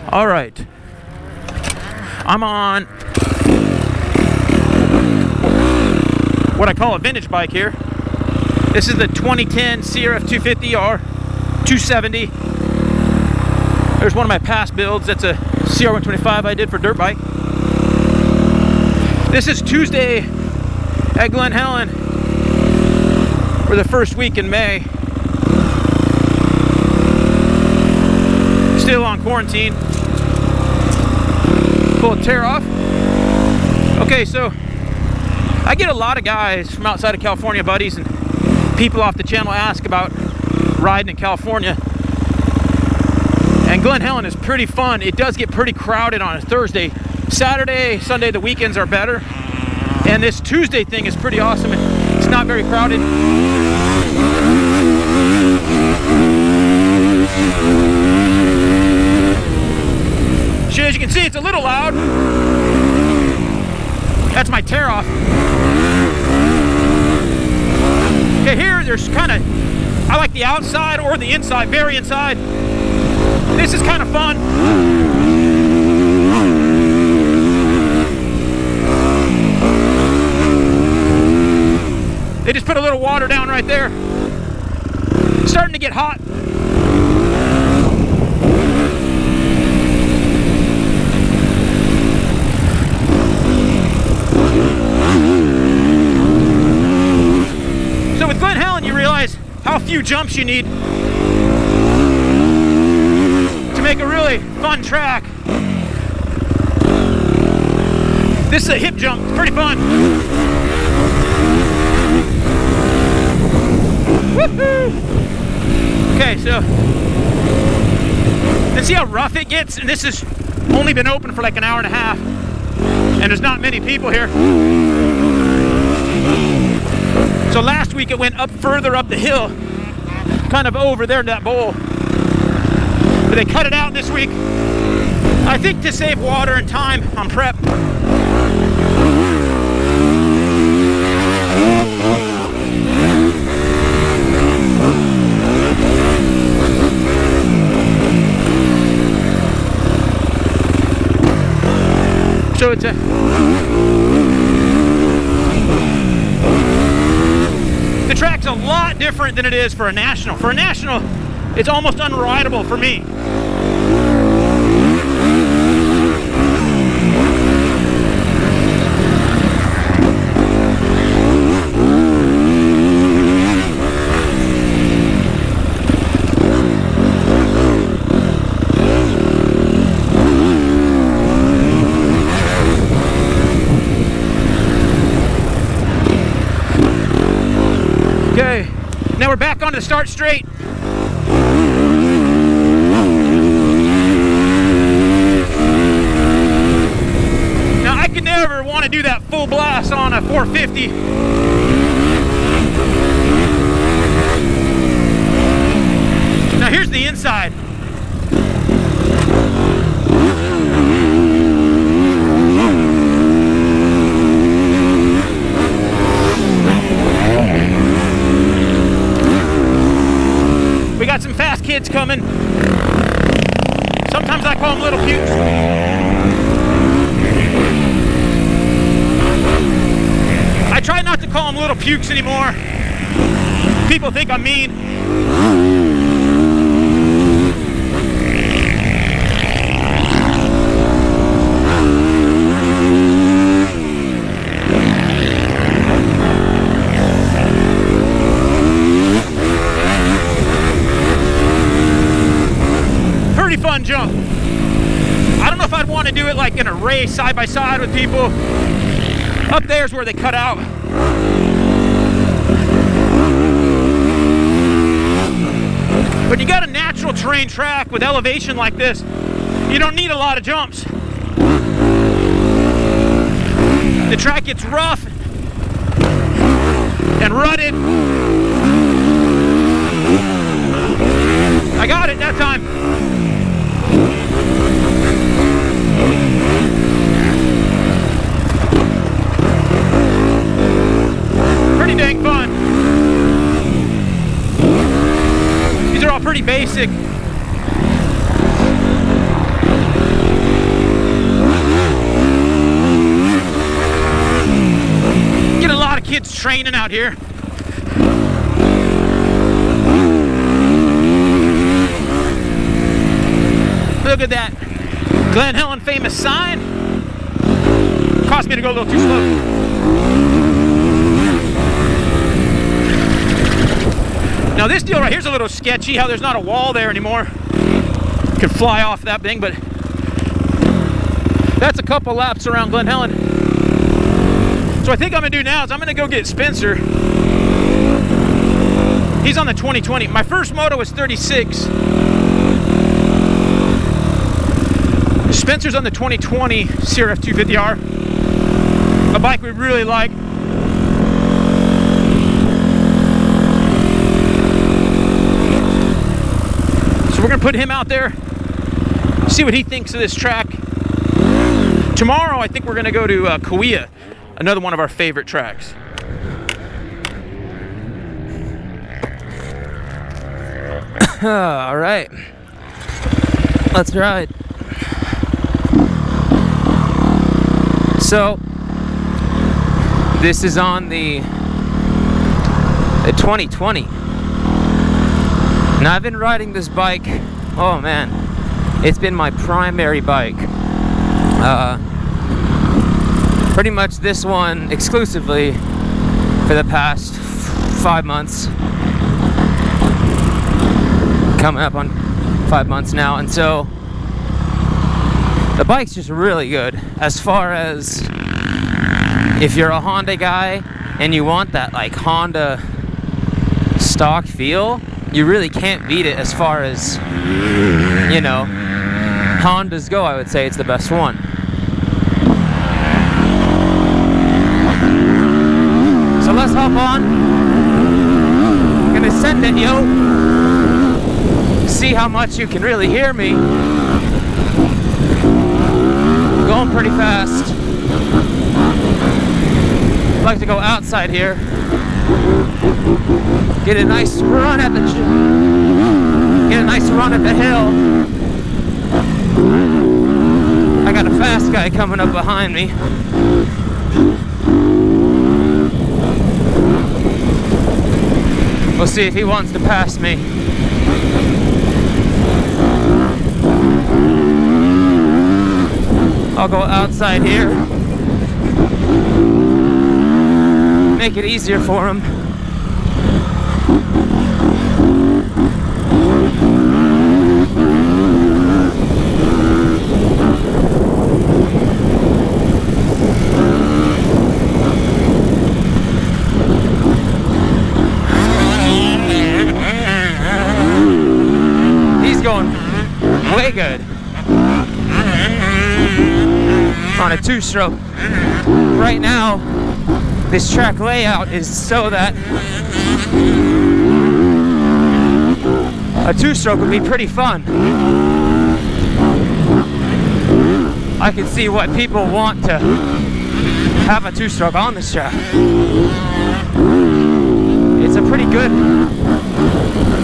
All right, I'm on what I call a vintage bike here. This is the 2010 CRF 250R 270. There's one of my past builds. That's a CR125 I did for dirt bike. This is Tuesday at Glen, Helen for the first week in May. Still on quarantine. Pull a tear off. Okay, so I get a lot of guys from outside of California, buddies, and people off the channel ask about riding in California. And Glen Helen is pretty fun. It does get pretty crowded on a Thursday. Saturday, Sunday, the weekends are better. And this Tuesday thing is pretty awesome. It's not very crowded. So as you can see, it's a little loud. That's my tear off. Okay, here there's kind of, I like the outside or the inside, very inside. This is kind of fun. They just put a little water down right there. It's starting to get hot. So with Glen Helen, you realize how few jumps you need to make a really fun track. This is a hip jump. It's pretty fun. Woohoo! Okay, so let's see how rough it gets. And this has only been open for like an hour and a half, and there's not many people here. So last week it went up further up the hill, kind of over there in that bowl. But they cut it out this week, I think to save water and time on prep. So it's the track's a lot different than it is for a national. For a national, it's almost unrideable for me. Okay, now we're back onto the start straight. Now I could never want to do that full blast on a 450. Now here's the inside. We got some fast kids coming. Sometimes I call them little pukes. I try not to call them little pukes anymore. People think I'm mean. Pretty fun jump. I don't know if I'd want to do it like in a race side by side with people. Up there's where they cut out. When you got a natural terrain track with elevation like this, you don't need a lot of jumps. The track gets rough and rutted. I got it that time. Pretty dang fun. These are all pretty basic. Kid's training out here. Look at that Glen Helen famous sign. Cost me to go a little too slow. Now this deal right here's a little sketchy, how there's not a wall there anymore. Could fly off that thing, but that's a couple laps around Glen Helen. So I think I'm gonna do now is I'm gonna go get Spencer. He's on the 2020. My first moto was 36. Spencer's on the 2020 CRF 250R. A bike we really like. So we're gonna put him out there, see what he thinks of this track. Tomorrow I think we're gonna go to Kauai, another one of our favorite tracks. All right, let's ride. So this is on the 2020. Now I've been riding this bike, oh man, it's been my primary bike. Pretty much this one exclusively for the past 5 months. Coming up on 5 months now, and so the bike's just really good. As far as if you're a Honda guy and you want that like Honda stock feel, you really can't beat it as far as, you know, Hondas go. I would say it's the best one. So let's hop on. I'm gonna send it, yo. See how much you can really hear me. Going pretty fast. I'd like to go outside here. Get a nice run at the hill. I got a fast guy coming up behind me. We'll see if he wants to pass me. I'll go outside here. Make it easier for him. He's going way good. On a two-stroke. Right now, this track layout is so that a two-stroke would be pretty fun. I can see what people want to have a two-stroke on this track. It's a pretty good,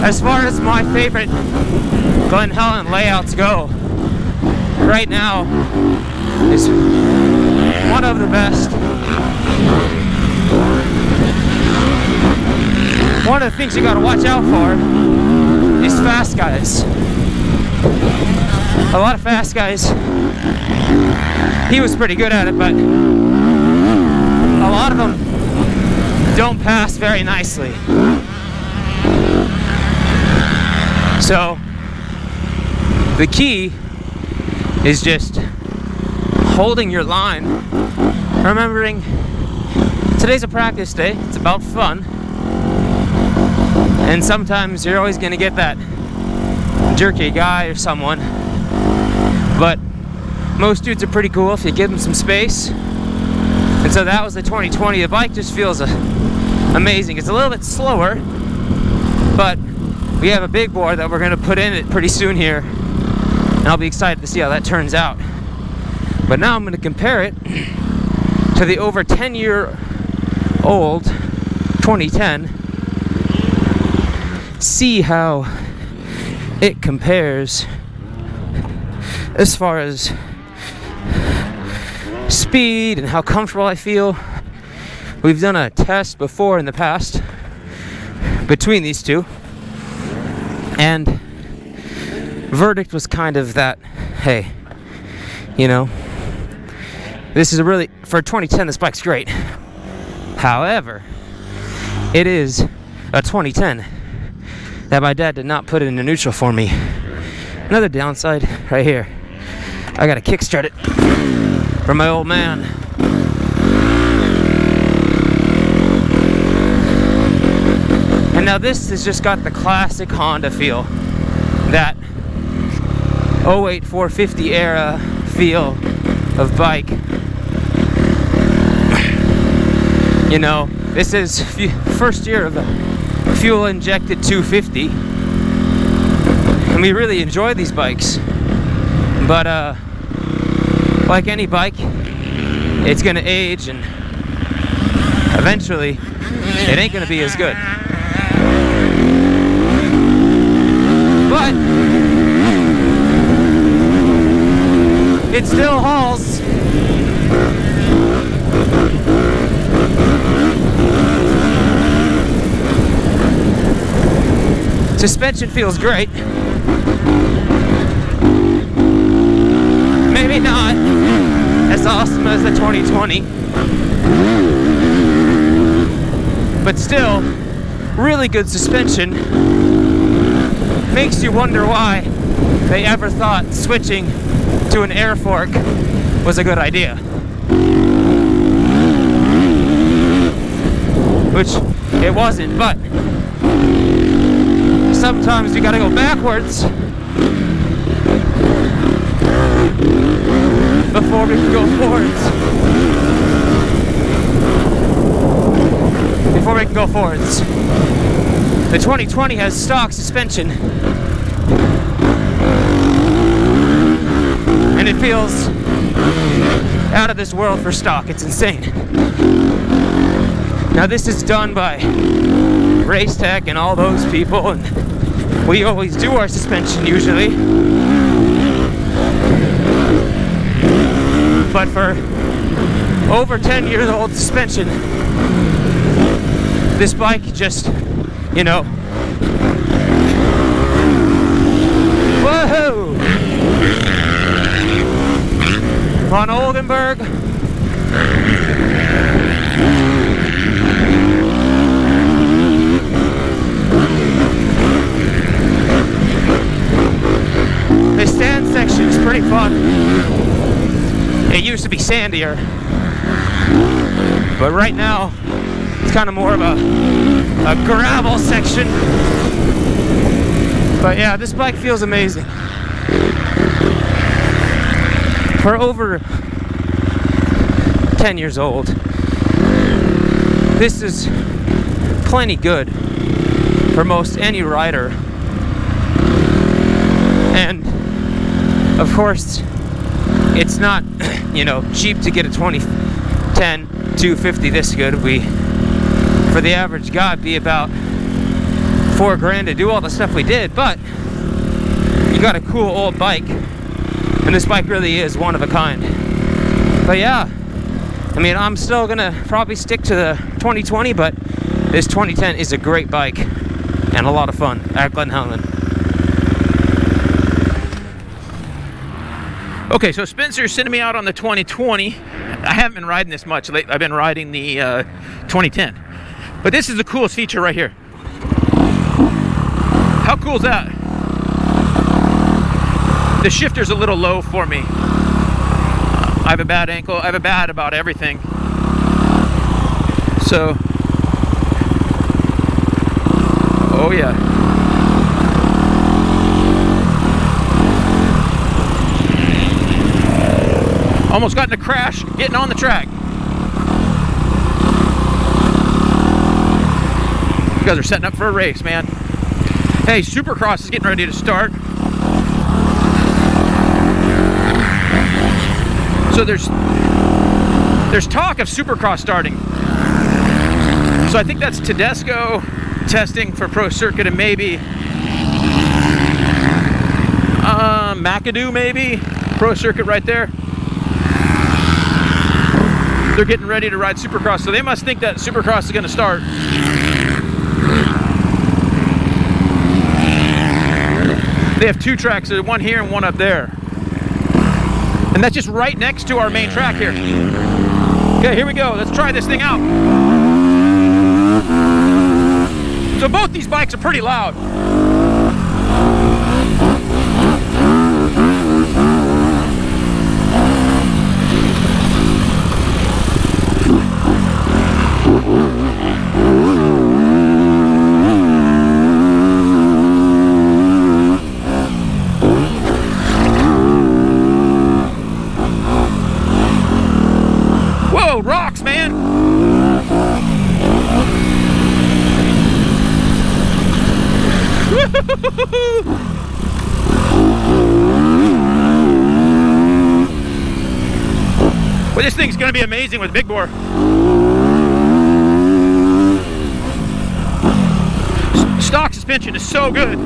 as far as my favorite Glen Helen layouts go, right now is one of the best. One of the things you gotta watch out for is fast guys. A lot of fast guys, he was pretty good at it, but a lot of them don't pass very nicely. So the key is just holding your line, remembering today's a practice day, it's about fun, and sometimes you're always going to get that jerky guy or someone, but most dudes are pretty cool if you give them some space. And so that was the 2020. The bike just feels amazing. It's a little bit slower, but we have a big bore that we're going to put in it pretty soon here, and I'll be excited to see how that turns out. But now I'm going to compare it to the over 10-year-old 2010. See how it compares as far as speed and how comfortable I feel We've done a test before in the past between these two, and verdict was kind of that, hey, you know, this is a really, for 2010, this bike's great. However, it is a 2010 that my dad did not put it into neutral for me. Another downside right here. I gotta kickstart it from my old man. And now this has just got the classic Honda feel. That 08 450 era feel of bike. You know, this is first year of a fuel injected 250. And we really enjoy these bikes. But like any bike, it's gonna age, and eventually it ain't gonna be as good. But it still hauls. Suspension feels great. Maybe not as awesome as the 2020, but still really good suspension. Makes you wonder why they ever thought switching to an air fork was a good idea. Which it wasn't, but sometimes you gotta go backwards before we can go forwards. Before we can go forwards. The 2020 has stock suspension, and it feels out of this world for stock. It's insane. Now this is done by Race Tech and all those people, and we always do our suspension usually. But for over 10 years old suspension, this bike just, you know, whoa! Von Oldenburg. The stand section is pretty fun. It used to be sandier, but right now it's kind of more of a gravel section. But yeah, this bike feels amazing. For over 10 years old, this is plenty good for most any rider. And of course, it's not, you know, cheap to get a 2010 250 this good. For the average guy, it'd be about $4,000 to do all the stuff we did, but you got a cool old bike, and this bike really is one of a kind. But yeah, I mean, I'm still gonna probably stick to the 2020, but this 2010 is a great bike and a lot of fun at Glen, Helen. Okay, so Spencer's sending me out on the 2020. I haven't been riding this much lately. I've been riding the 2010. But this is the coolest feature right here. How cool is that? The shifter's a little low for me. I have a bad ankle. I have a bad about everything. So, oh yeah. Almost got in a crash getting on the track. You guys are setting up for a race, man. Hey, Supercross is getting ready to start. So there's talk of Supercross starting. So I think that's Tedesco testing for Pro Circuit, and maybe McAdoo, maybe Pro Circuit right there. they're getting ready to ride Supercross, so they must think that Supercross is going to start. They have 2 tracks, one here and one up there. And that's just right next to our main track here. Okay, here we go. Let's try this thing out. So both these bikes are pretty loud. Whoa, rocks, man. Well, this thing's gonna be amazing with big bore. Stock suspension is so good.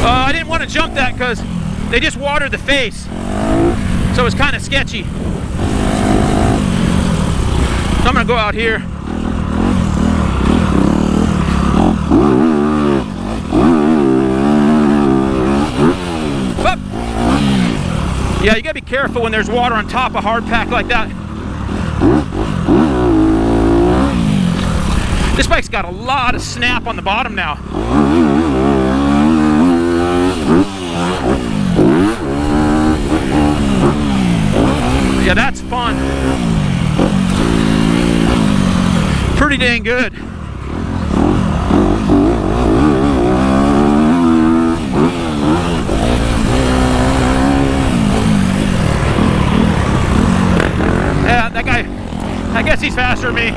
I didn't want to jump that because they just watered the face, so it's kind of sketchy. So I'm gonna go out here. Whoop. Yeah, you gotta be careful when there's water on top of hard pack like that. This bike's got a lot of snap on the bottom now. Yeah, that's fun. Pretty dang good. Yeah, that guy, I guess he's faster than me.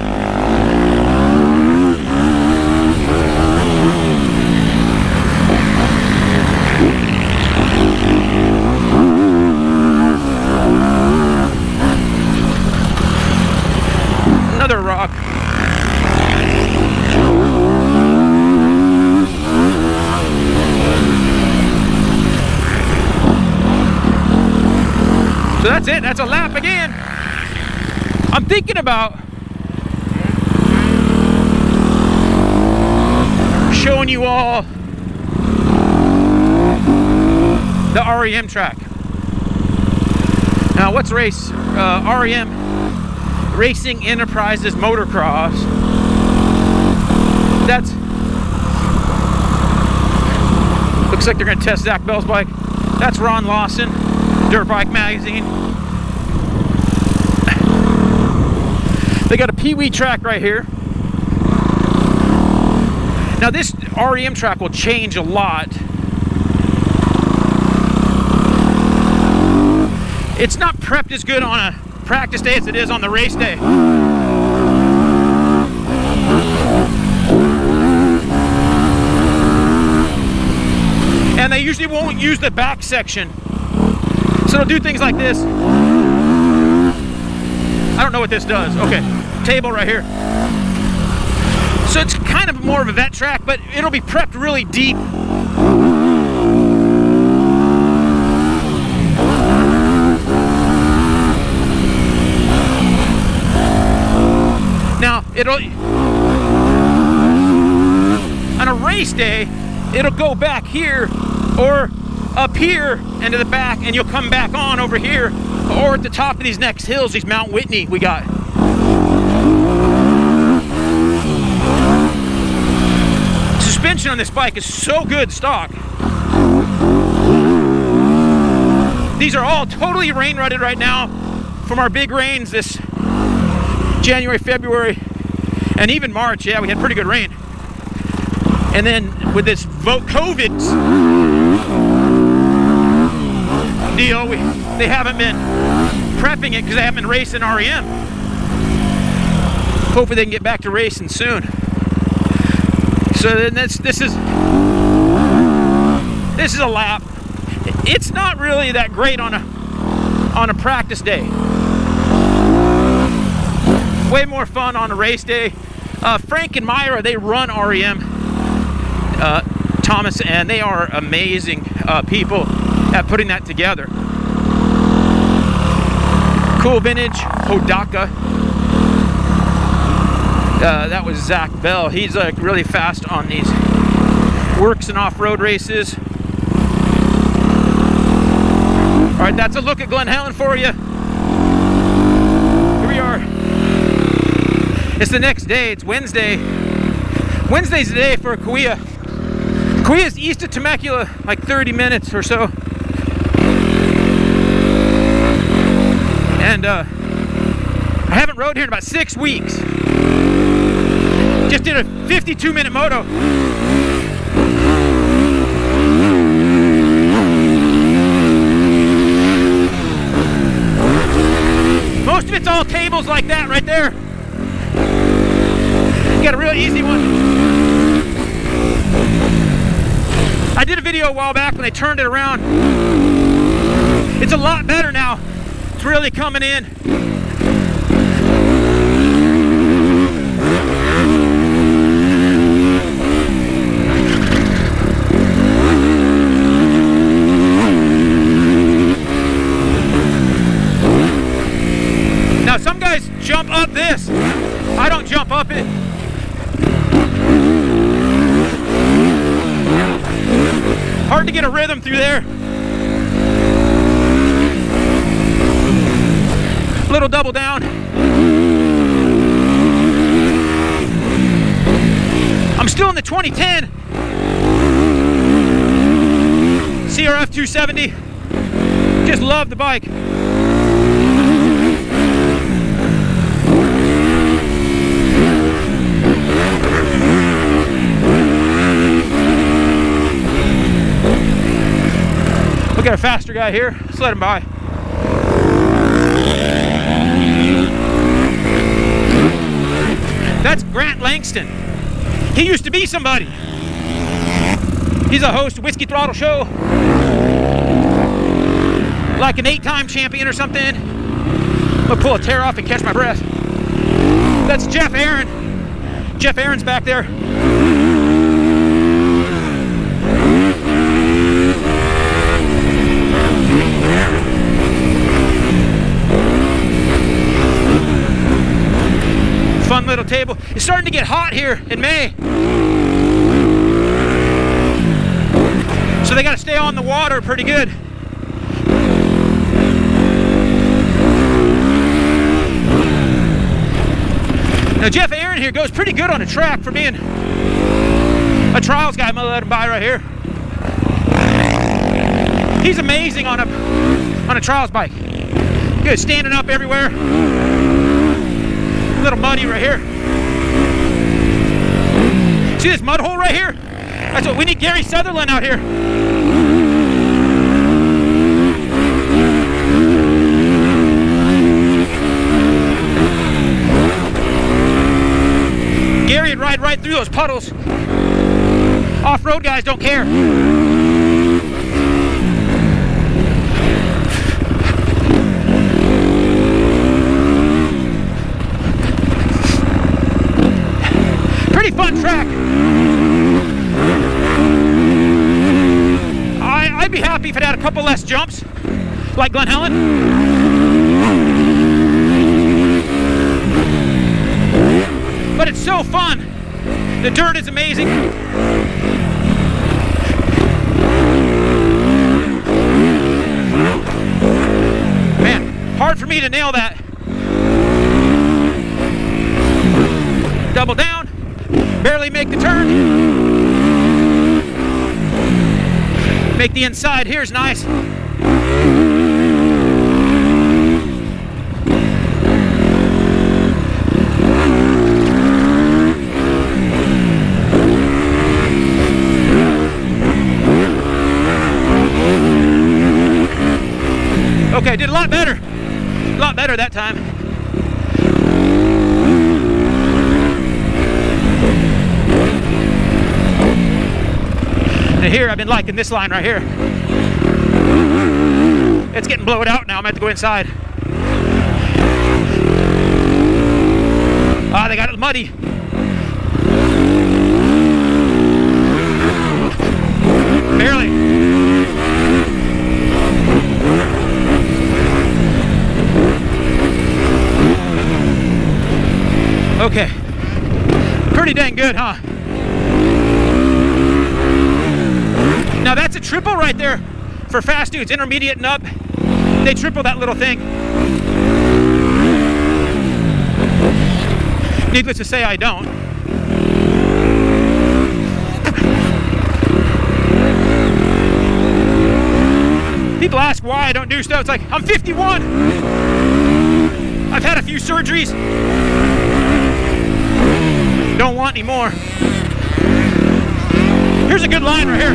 Another rock. So that's it, that's a lap again. I'm thinking about showing you all the REM track. Now what's race? REM, Racing Enterprises Motocross. That's, looks like they're gonna test Zach Bell's bike. That's Ron Lawson, Dirt Bike Magazine. They got a Pee-wee track right here. Now this REM track will change a lot. It's not prepped as good on a practice day as it is on the race day. And they usually won't use the back section. So they'll do things like this. I don't know what this does. Okay, table right here. So it's kind of more of a vet track, but it'll be prepped really deep. Now, on a race day, it'll go back here or up here into the back, and you'll come back on over here or at the top of these next hills, these Mount Whitney we got. Suspension on this bike is so good stock. These are all totally rain rutted right now from our big rains this January, February, and even March. Yeah, we had pretty good rain. And then with this COVID deal, they haven't been prepping it because they haven't been racing REM. Hopefully they can get back to racing soon. So then this is a lap. It's not really that great on a practice day. Way more fun on a race day. Frank and Myra, they run REM, Thomas, and they are amazing people at putting that together. Cool vintage Hodaka. That was Zach Bell. He's like really fast on these works and off-road races. All right, that's a look at Glen Helen for you. Here we are. It's the next day. It's Wednesday. Wednesday's the day for Kauai. Kauai is east of Temecula, like 30 minutes or so. And I haven't rode here in about 6 weeks. Just did a 52-minute moto. Most of it's all tables like that right there. Got a real easy one. I did a video a while back when they turned it around. It's a lot better now. It's really coming in. Now some guys jump up this. I don't jump up it. Hard to get a rhythm through there. Little double down. I'm still in the 2010 CRF 270. Just love the bike. We got a faster guy here. Let's let him by. That's Grant Langston. He used to be somebody. He's a host of Whiskey Throttle Show. Like an 8-time champion or something. I'm gonna pull a tear off and catch my breath. That's Jeff Aaron. Jeff Aaron's back there. Fun little table. It's starting to get hot here in May. So they got to stay on the water pretty good. Now Jeff Aaron here goes pretty good on a track for being a trials guy. I'm gonna let him by right here. He's amazing on a trials bike. Good, standing up everywhere. A little muddy right here. See this mud hole right here? That's what we need. Gary Sutherland out here. Gary would ride right through those puddles. Off-road guys don't care. Pretty fun track. I'd be happy if it had a couple less jumps, like Glen Helen. But it's so fun. The dirt is amazing. Man, hard for me to nail that. Double down, barely make the turn. Make the inside here's nice. Okay, did a lot better. A lot better that time. And here, I've been liking this line right here. It's getting blown out now. I'm going to have to go inside. Ah, they got it muddy. Barely. good, huh? Now that's a triple right there for fast dudes, intermediate and up. They triple that little thing. Needless to say, I don't. People ask why I don't do stuff. It's like, I'm 51. I've had a few surgeries. Don't want any more. Here's a good line right here.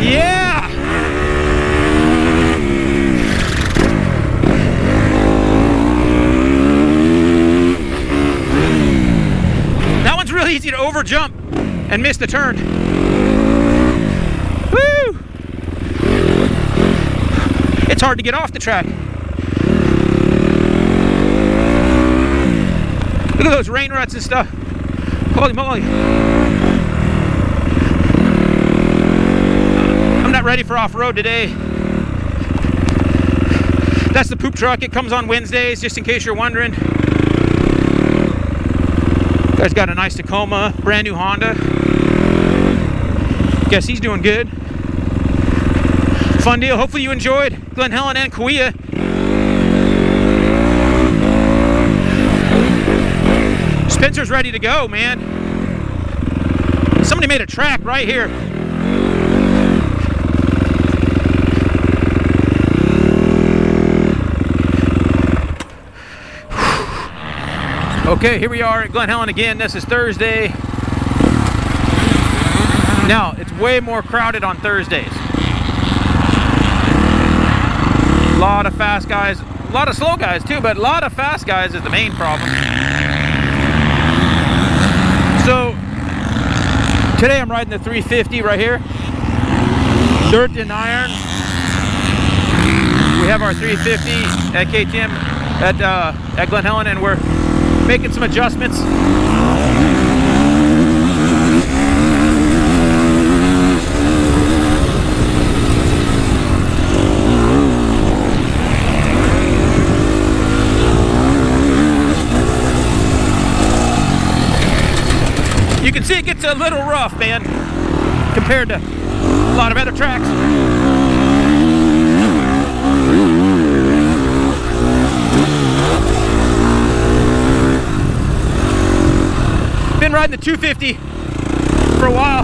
Yeah. That one's really easy to over jump and miss the turn. Woo! It's hard to get off the track. Look at those rain ruts and stuff. Holy moly. I'm not ready for off-road today. That's the poop truck. It comes on Wednesdays, just in case you're wondering. Guy's got a nice Tacoma, brand new Honda. Guess he's doing good. Fun deal. Hopefully you enjoyed Glen, Helen, and Kauai. Spencer's ready to go, man. Somebody made a track right here. Okay, here we are at Glen, Helen again. This is Thursday. Now, it's way more crowded on Thursdays. A lot of fast guys, a lot of slow guys too, but a lot of fast guys is the main problem. So, today I'm riding the 350 right here. Dirt and iron. We have our 350 at KTM at Glen, Helen, and we're making some adjustments. You can see it gets a little rough, man, compared to a lot of other tracks. Been riding the 250 for a while.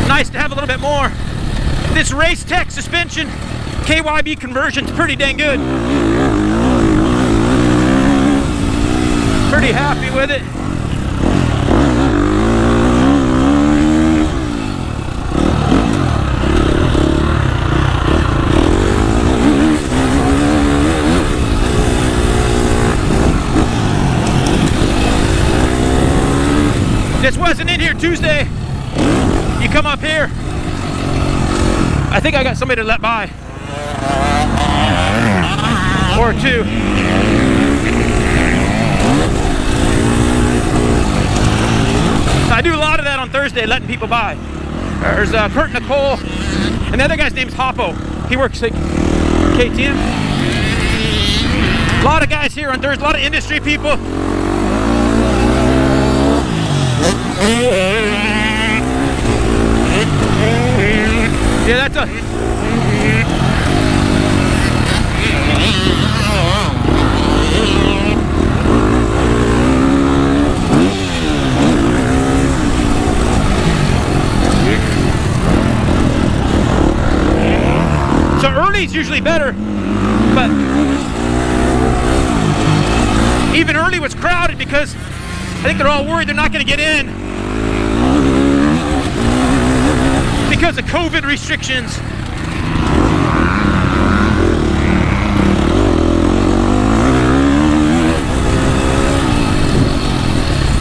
Nice to have a little bit more. This Race Tech suspension KYB conversion's pretty dang good. Pretty happy with it. This wasn't in here Tuesday. You come up here. I think I got somebody to let by. Or two. I do a lot of that on Thursday, letting people by. There's Kurt Nicole, and the other guy's name's Hoppo. He works at KTM. A lot of guys here on Thursday, a lot of industry people. Yeah, that's a... So early's usually better, but even early was crowded because I think they're all worried they're not going to get in because of COVID restrictions.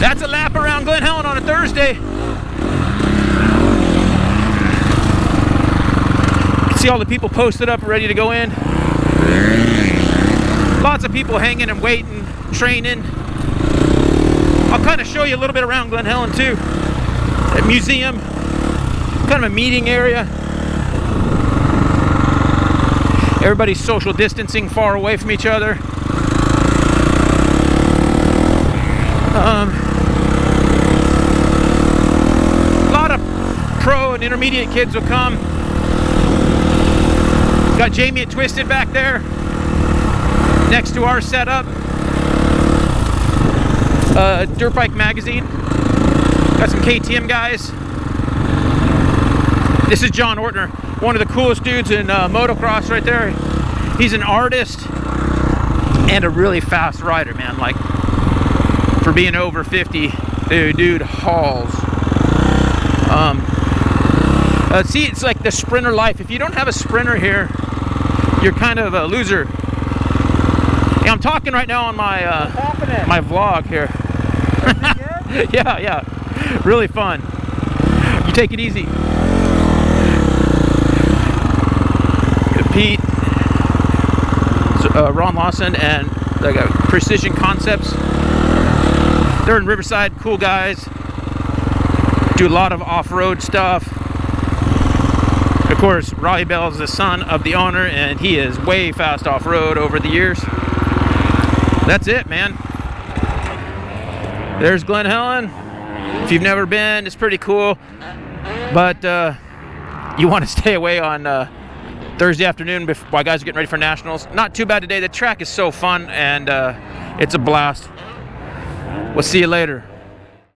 That's a lap around Glen Helen on a Thursday. You can see all the people posted up, ready to go in. Lots of people hanging and waiting, training. I'll kind of show you a little bit around Glen Helen too. That museum, kind of a meeting area. Everybody's social distancing far away from each other. A lot of pro and intermediate kids will come. Got Jamie at Twisted back there next to our setup. Dirt Bike Magazine. Got some KTM guys. This is John Ortner, one of the coolest dudes in motocross right there. He's an artist and a really fast rider, man. Like, for being over 50, dude hauls. See, it's like the sprinter life. If you don't have a sprinter here, you're kind of a loser. Yeah, I'm talking right now on my my vlog here. Yeah, really fun. You take it easy. Pete, Ron Lawson, and they got Precision Concepts. They're in Riverside, cool guys. Do a lot of off-road stuff. Of course, Raleigh Bell is the son of the owner, and he is way fast off-road over the years. That's it, man. There's Glen, Helen. If you've never been, it's pretty cool. But you want to stay away on Thursday afternoon while guys are getting ready for nationals. Not too bad today. The track is so fun, and it's a blast. We'll see you later.